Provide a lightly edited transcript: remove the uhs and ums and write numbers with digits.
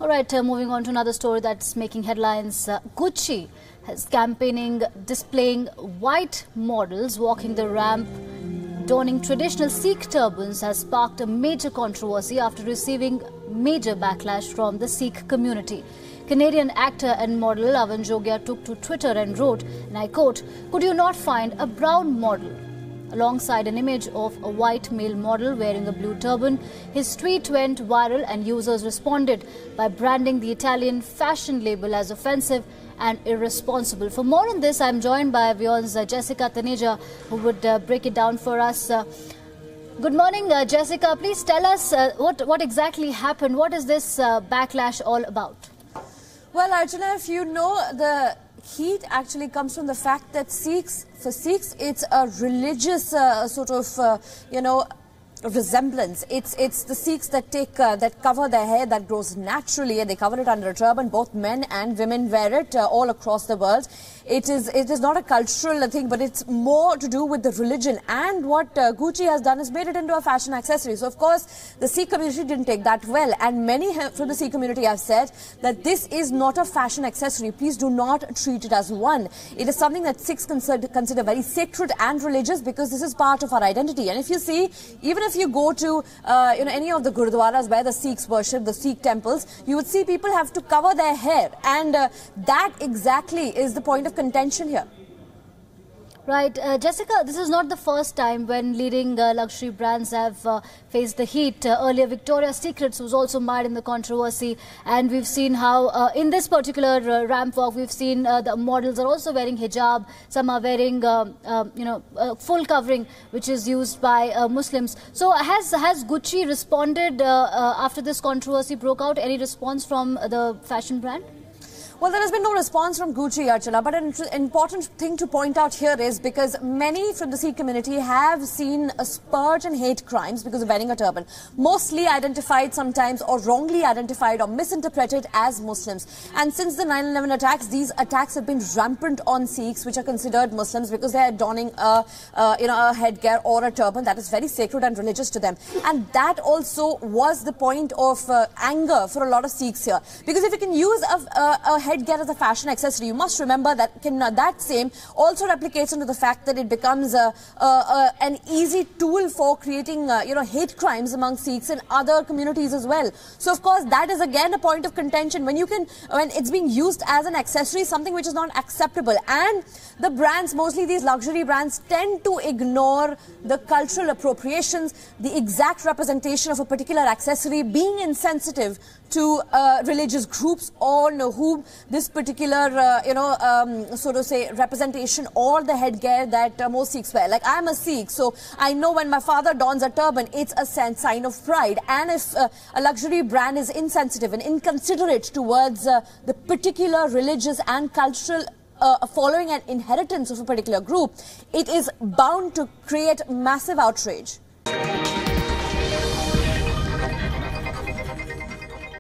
All right, moving on to another story that's making headlines. Gucci is campaigning, displaying white models walking the ramp, donning traditional Sikh turbans, has sparked a major controversy after receiving major backlash from the Sikh community. Canadian actor and model Avan Jogia took to Twitter and wrote, and I quote, "Could you not find a brown model?" Alongside an image of a white male model wearing a blue turban, his tweet went viral and users responded by branding the Italian fashion label as offensive and irresponsible. For more on this, I'm joined by WION's Jessica Taneja, who would break it down for us. Good morning, Jessica. Please tell us what exactly happened. What is this backlash all about? Well, Archana, if you know, the heat actually comes from the fact that for Sikhs, it's a religious resemblance. It's the Sikhs that that cover their hair, that grows naturally, and they cover it under a turban. Both men and women wear it all across the world. It is not a cultural thing, but it's more to do with the religion. And what Gucci has done is made it into a fashion accessory. So, of course, the Sikh community didn't take that well. And many from the Sikh community have said that this is not a fashion accessory. Please do not treat it as one. It is something that Sikhs consider very sacred and religious, because this is part of our identity. And if you see, even if you go to any of the gurudwaras where the Sikhs worship, the Sikh temples, you would see people have to cover their hair. And that exactly is the point of contention here. Right. Jessica, this is not the first time when leading luxury brands have faced the heat. Earlier, Victoria's Secret was also mired in the controversy, and we've seen how in this particular ramp walk, we've seen the models are also wearing hijab. Some are wearing, full covering, which is used by Muslims. So has Gucci responded after this controversy broke out? Any response from the fashion brand? Well, there has been no response from Gucci, Archana, but an important thing to point out here is because many from the Sikh community have seen a spurge in hate crimes because of wearing a turban, mostly identified sometimes or wrongly identified or misinterpreted as Muslims. And since the 9/11 attacks, these attacks have been rampant on Sikhs, which are considered Muslims, because they are donning a headgear or a turban that is very sacred and religious to them. And that also was the point of anger for a lot of Sikhs here, because if you can use a headgear as a fashion accessory, you must remember that that same also replicates into the fact that it becomes an easy tool for creating hate crimes among Sikhs and other communities as well. So of course that is again a point of contention when it's being used as an accessory, something which is not acceptable. And the brands, mostly these luxury brands, tend to ignore the cultural appropriations, the exact representation of a particular accessory being insensitive to religious groups or whom this particular, representation or the headgear that most Sikhs wear. Like, I'm a Sikh, so I know when my father dons a turban, it's a sign of pride. And if a luxury brand is insensitive and inconsiderate towards the particular religious and cultural following and inheritance of a particular group, it is bound to create massive outrage.